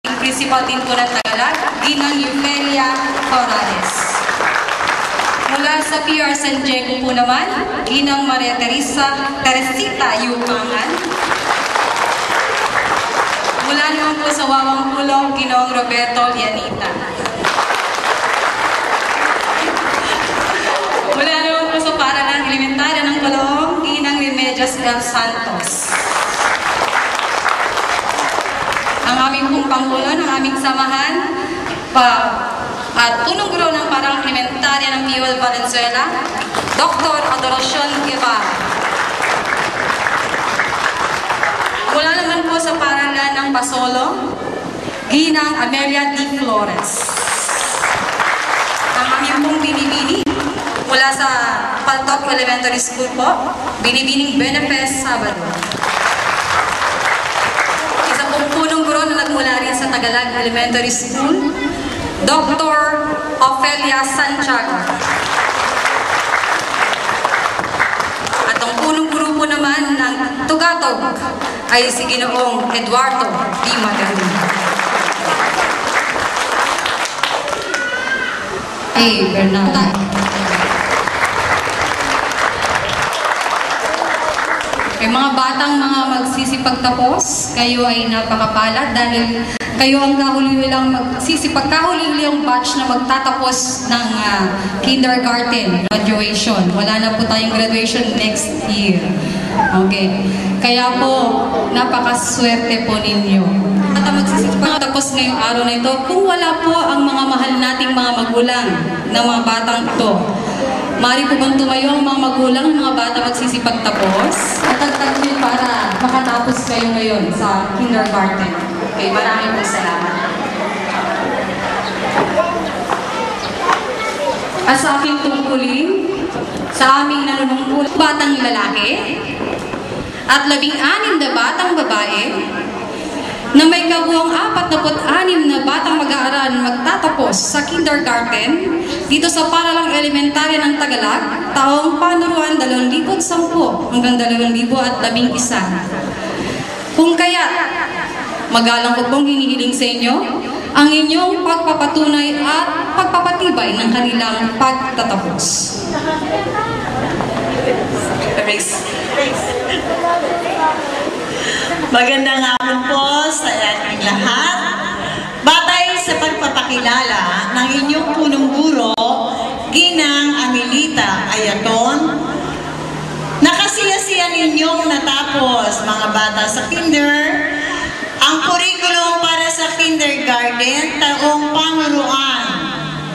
Principal din po ng Tagalog, Ginang Eufelia Corrales. Mula sa PR San Diego po naman, Ginang Maria Teresita Yupangan. Mula naman po sa Wawang Pulong, Ginoong Roberto Lianita. Mula naman po sa Paralan Elementarya ng Kulong, Ginang Remedios del Santos. Ang aming pong Pangulo ng aming samahan at punong guro ng Paralan Elementarya ng Piwal Valenzuela, Dr. Adoracion Guevara. Mula naman po sa Paralan ng Basolo, Ginang Amelia D. Flores. Ang aming pong binibini mula sa Paltok Elementary School po, binibining Benefes Sabado. Isa pong punong guro na nagmula rin sa Tagalog Elementary School, Dr. Ofelia Santiago. At ang punong guro po naman ng Tugatog ay si Ginoong Eduardo D. Magaling. Hey, Bernardo. Mga batang mga magsisipagtapos, kayo ay napakapalad dahil kayo ang kahuli-huling batch na magtatapos ng kindergarten graduation. Wala na po tayong graduation next year. Okay. Kaya po, napakaswerte po ninyo. At magsisipagtapos ngayong araw na ito, kung wala po ang mga mahal nating mga magulang ng mga batang ito, maaari po bang tumayo ang mga magulang ng mga bata magsisipagtapos? Natagtag din para makatapos kayo ngayon sa kindergarten. Okay, maraming po salamat. At sa aking tungkulin, sa aming nanunungkul, batang lalaki, at 16 na batang babae, na may kabuang 46 na batang mag-aaral magtatapos sa kindergarten dito sa Paralang Elementarya ng Tagalog, taong panuruan 2010 hanggang 2011. Kung kaya, magalang ko pong hinihiling sa inyo ang inyong pagpapatunay at pagpapatibay ng kanilang pagtatapos. Magandang hapon po sa ating lahat. Batay sa pagpapakilala ng inyong punong guro, Ginang Amelita Ayaton, nakasiyasiyan ninyong natapos mga bata sa kinder, ang kurikulum para sa kindergarten taong panuruan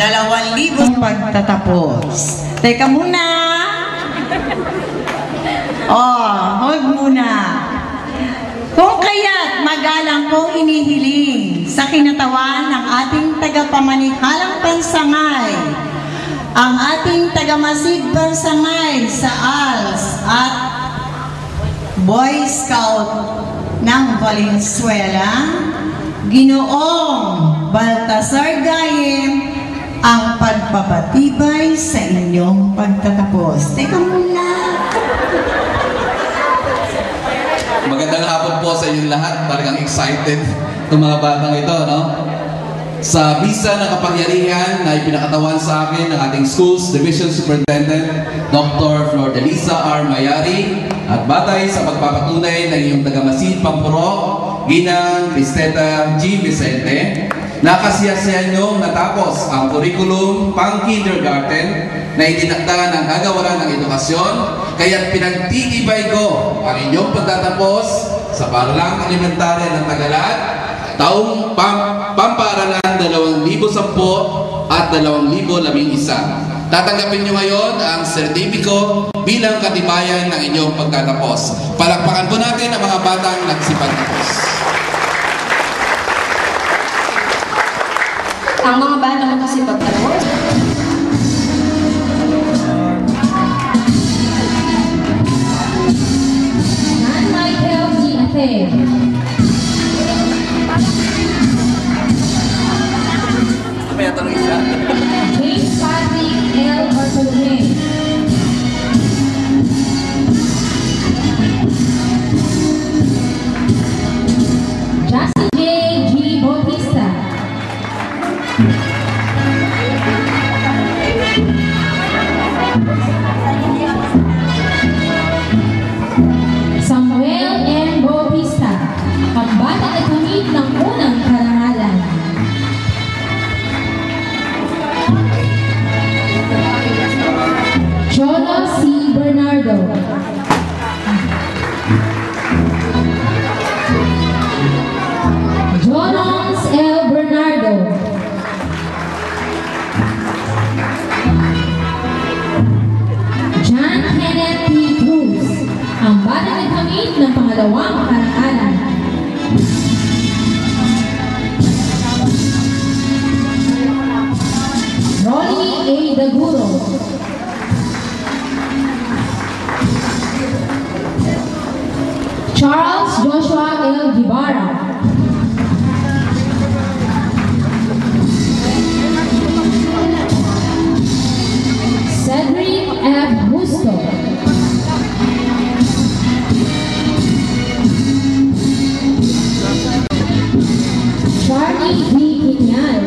2000 pagtatapos. Teka muna. Hold muna. Kung kaya't magalang kong inihiling sa kinatawan ng ating tagapamanihalang pansangay, ang ating tagamasid pansangay sa ALS at Boy Scout ng Valenzuela, Ginoong Baltasar Gayem, ang pagpapatibay sa inyong pagtatapos. Teka muna. Magandang hapon po sa inyong lahat. Talagang excited itong mga batang ito, no? Sa bisa ng kapangyarihan na ipinakatawan sa akin ng ating Schools Division Superintendent, Dr. Flordelisa R. Mayari, at batay sa pagpapatunay ng iyong tagamasid Pampuro, Ginang Cristeta G. Vicente, nakasiyasiyan niyong natapos ang curriculum pang-kindergarten na itinakda ng kagawaran ng edukasyon, kaya pinagtitibay ko ang inyong pagtatapos sa Paralang Elementarya ng Tagalog, taong pamparalan 2010 at 2011. Tatanggapin nyo ngayon ang sertipiko bilang katibayan ng inyong pagtatapos. Palakpakan po natin ang mga batang nagsipagtapos. Ang mga batang nagsipagtapos. Apa yang tanong isa? James Patrick L. Ortolin. Justin J. G. Bautista. Laguro. Charles Joshua L. Guevara. Cedric F. Busto. Charlie D. Quiñal.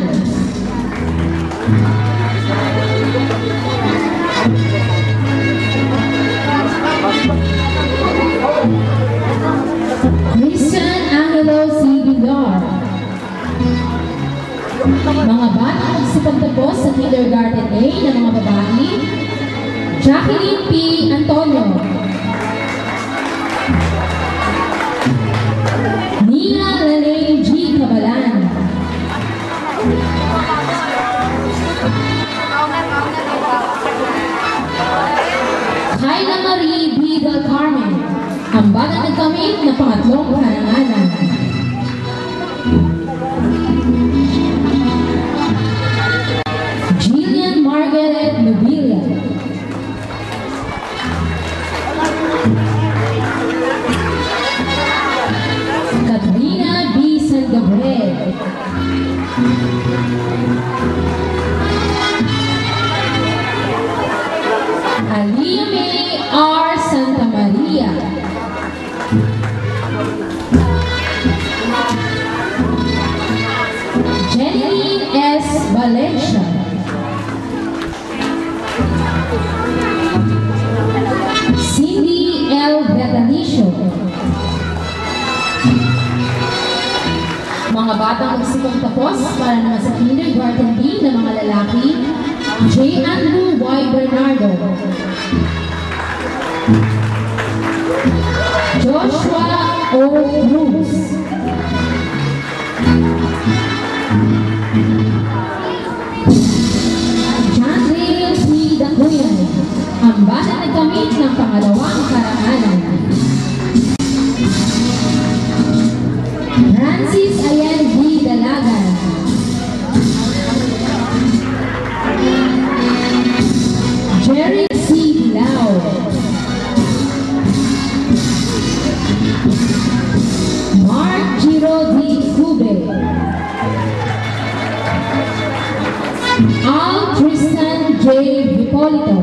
Christian Angelo C. Bindor. Mga batang nagsipagtapos sa kindergarten A na mga babae, Jacqueline P. Antonio. Nina Lalaine G. Cabalan. Kayla Marie B. Del Carmen, ang batang nagkamit na pangatlong karangalan. Jillian Margaret Nubilla. Katrina B. San Gabriel. Alia May R. Santa Maria. Jenny S. Valencia. Cindy L. Betanicio. Mga batang nagsikong tapos para naman sa kindergarten B na mga lalaki, J. Andrew Y. Bernardo. Joshua O. Cruz. John Dale C. Dacuyan, ang batang nagkamit ng pangalawang karangalan. Francis Ayan D. Dalagan. Jerry C. Bilao. Mark Giro D. Cube. Al Tristan J. Hipolito.